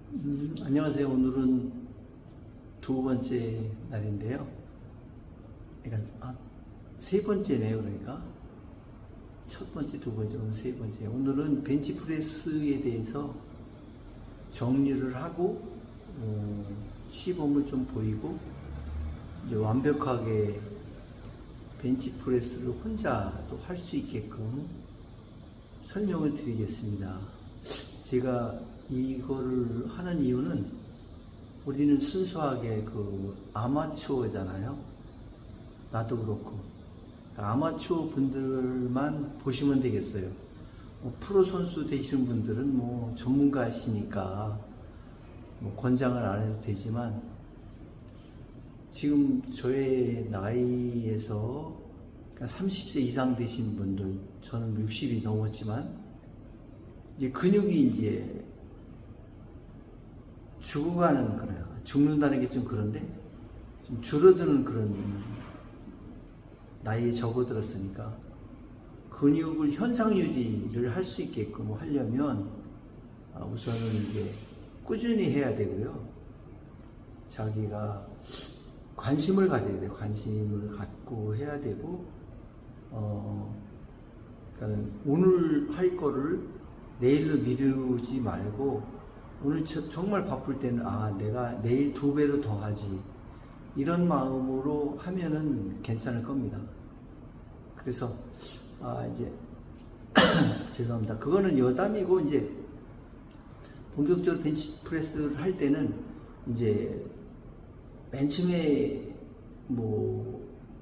안녕하세요. 오늘은 두 번째 날인데요. 그러니까 세 번째네요. 그러니까 첫 번째, 두 번째, 오늘 세 번째. 오늘은 벤치프레스에 대해서 정리를 하고 시범을 좀 보이고 이제 완벽하게 벤치프레스를 혼자도 할 수 있게끔 설명을 드리겠습니다. 제가 이거를 하는 이유는 우리는 순수하게 아마추어잖아요. 나도 그렇고. 아마추어 분들만 보시면 되겠어요. 프로 선수 되시는 분들은 전문가시니까 권장을 안 해도 되지만, 지금 저의 나이에서 30세 이상 되신 분들, 저는 60이 넘었지만, 이제 근육이 이제 죽어가는 거예요. 죽는다는 게 좀 그런데, 좀 줄어드는 그런 나이에 접어들었으니까, 근육을 현상 유지를 할 수 있게끔 하려면, 우선은 이제 꾸준히 해야 되고요. 자기가 관심을 가져야 돼요. 관심을 갖고 해야 되고, 그러니까 오늘 할 거를 내일로 미루지 말고, 오늘 정말 바쁠 때는 내가 내일 2배로 더 하지, 이런 마음으로 하면은 괜찮을 겁니다. 그래서 이제 죄송합니다. 그거는 여담이고, 이제 본격적으로 벤치프레스를 할 때는 이제 맨 처음에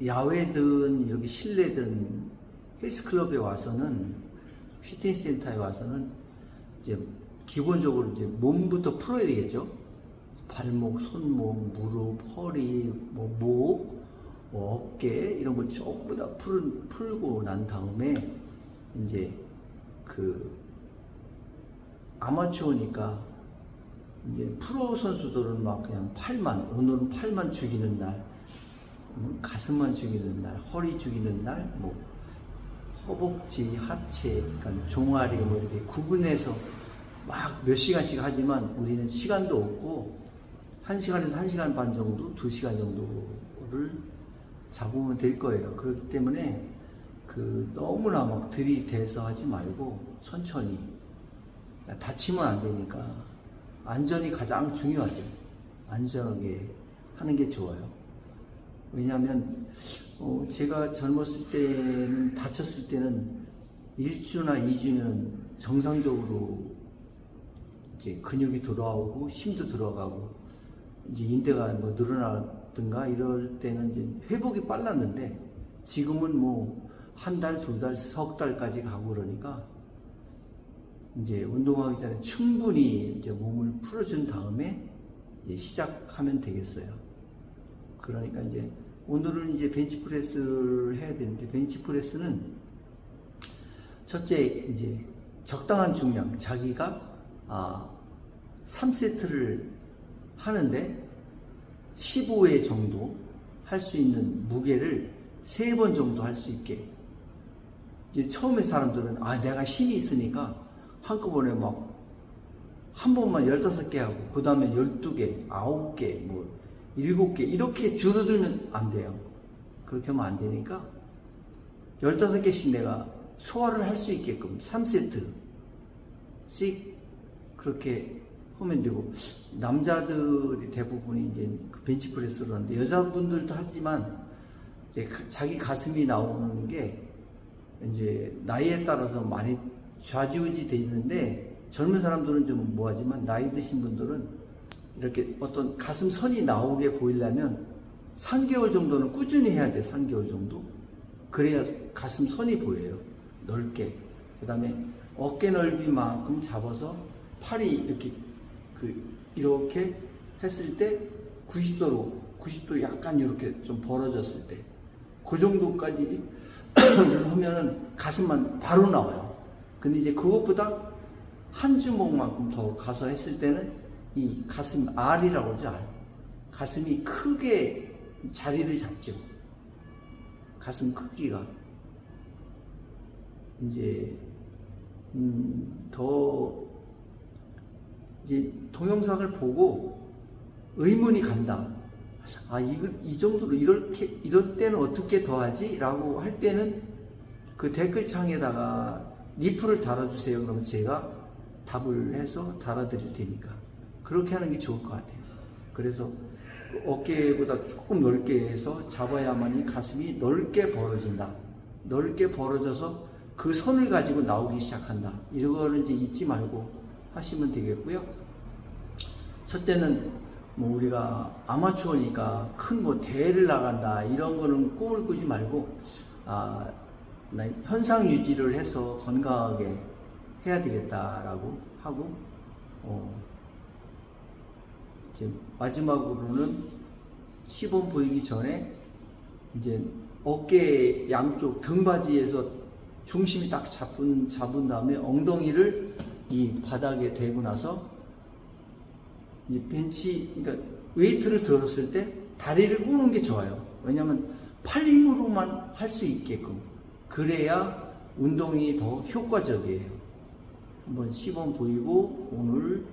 야외든 이렇게 실내든 헬스클럽에 와서는, 피트니스 센터에 와서는 이제 기본적으로 이제 몸부터 풀어야 되겠죠. 발목, 손목, 무릎, 허리, 목, 어깨 이런 거 전부 다 풀고 난 다음에, 이제 아마추어니까 이제 프로 선수들은 그냥 오늘은 팔만 죽이는 날, 가슴만 죽이는 날, 허리 죽이는 날, 허벅지, 하체, 그러니까 종아리 이렇게 구분해서 몇 시간씩 하지만, 우리는 시간도 없고 1시간에서 1시간 반 정도, 2시간 정도를 잡으면 될 거예요. 그렇기 때문에 너무나 들이대서 하지 말고 천천히, 다치면 안 되니까 안전이 가장 중요하죠. 안전하게 하는 게 좋아요. 왜냐하면 제가 젊었을 때는, 다쳤을 때는 1주나 2주는 정상적으로 이제 근육이 돌아오고 힘도 들어가고 이제 인대가 늘어나든가 이럴 때는 이제 회복이 빨랐는데, 지금은 한 달, 2달, 석 달까지 가고 그러니까, 이제 운동하기 전에 충분히 이제 몸을 풀어준 다음에 이제 시작하면 되겠어요. 그러니까 이제 오늘은 이제 벤치프레스를 해야 되는데, 벤치프레스는 첫째 이제 적당한 중량, 자기가 3세트를 하는데 15회 정도 할 수 있는 무게를 3번 정도 할 수 있게. 이제 처음에 사람들은 내가 힘이 있으니까 한꺼번에 한 번만 15개 하고, 그 다음에 12개, 9개, 7개 이렇게 줄어들면 안 돼요. 그렇게 하면 안 되니까 15개씩 내가 소화를 할 수 있게끔 3세트씩 그렇게 하면 되고, 남자들이 대부분이 이제 벤치프레스를 하는데, 여자분들도 하지만 이제 자기 가슴이 나오는 게 이제 나이에 따라서 많이 좌지우지 돼 있는데, 젊은 사람들은 좀 뭐하지만 나이 드신 분들은 이렇게 어떤 가슴 선이 나오게 보이려면 3개월 정도는 꾸준히 해야 돼. 3개월 정도. 그래야 가슴 선이 보여요. 넓게. 그 다음에 어깨 넓이만큼 잡아서 팔이 이렇게 했을 때 90도 약간 이렇게 좀 벌어졌을 때, 그 정도까지 하면은 가슴만 바로 나와요. 근데 이제 그것보다 한 주먹만큼 더 가서 했을 때는 이 가슴 R이라고 하죠. R. 가슴이 크게 자리를 잡죠. 가슴 크기가 이제 더 이제 동영상을 보고 의문이 간다. 아, 이 정도로 이럴 때는 어떻게 더하지? 라고 할 때는 그 댓글창에다가 리플을 달아주세요. 그러면 제가 답을 해서 달아드릴 테니까. 그렇게 하는 게 좋을 것 같아요. 그래서 어깨보다 조금 넓게 해서 잡아야만이 가슴이 넓게 벌어진다. 넓게 벌어져서 그 선을 가지고 나오기 시작한다. 이거를 이제 잊지 말고 하시면 되겠고요. 첫째는 뭐 우리가 아마추어니까 큰 뭐 대회를 나간다 이런 거는 꿈을 꾸지 말고 나 현상 유지를 해서 건강하게 해야 되겠다라고 하고 이제 마지막으로는 시범 보이기 전에 이제 어깨 양쪽 등받이에서 중심이 딱 잡은 다음에 엉덩이를 이 바닥에 대고 나서 이 벤치, 그러니까 웨이트를 들었을 때 다리를 꼬는 게 좋아요. 왜냐하면 팔 힘으로만 할 수 있게끔. 그래야 운동이 더 효과적이에요. 한번 시범 보이고 오늘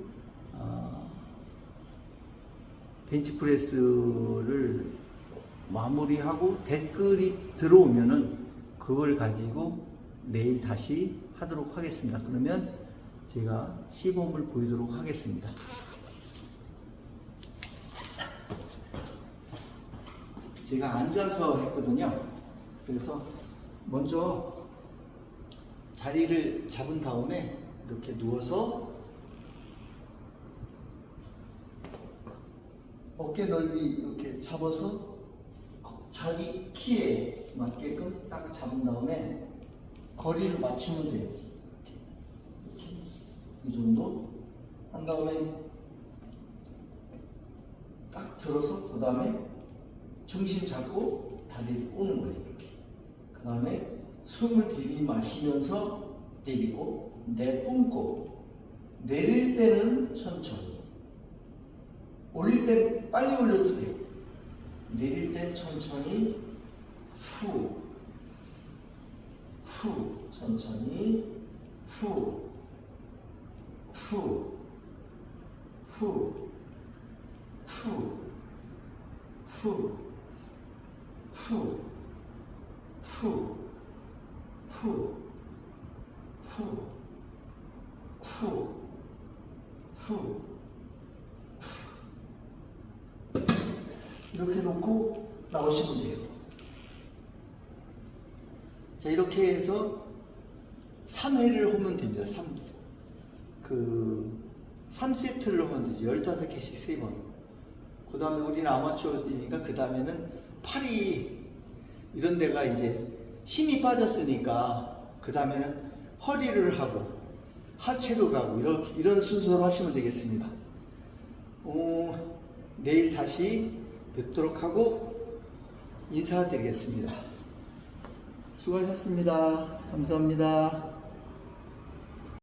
벤치프레스를 마무리하고 댓글이 들어오면은 그걸 가지고 내일 다시 하도록 하겠습니다. 그러면 제가 시범을 보이도록 하겠습니다. 제가 앉아서 했거든요. 그래서 먼저 자리를 잡은 다음에 이렇게 누워서 어깨 넓이 이렇게 잡아서 자기 키에 맞게끔 딱 잡은 다음에 거리를 맞추면 돼요. 이렇게 이 정도 한 다음에 딱 들어서 그 다음에 중심 잡고 다리를 꼬는 거예요. 이렇게. 그 다음에 숨을 들이마시면서 내리고 내뿜고 내릴 때는 천천히, 올릴 땐 빨리 올려도 돼요. 내릴 땐 천천히 후 천천히 후 이렇게 놓고 나오시면 돼요. 자, 이렇게 해서 3회를 하면 됩니다. 3세트를 하면 되죠. 15개씩 3번. 그 다음에 우리는 아마추어이니까 그 다음에는 팔이 이런 데가 이제 힘이 빠졌으니까 그 다음에는 허리를 하고 하체로 가고 이런 순서로 하시면 되겠습니다. 내일 다시 뵙도록 하고 인사드리겠습니다. 수고하셨습니다. 감사합니다.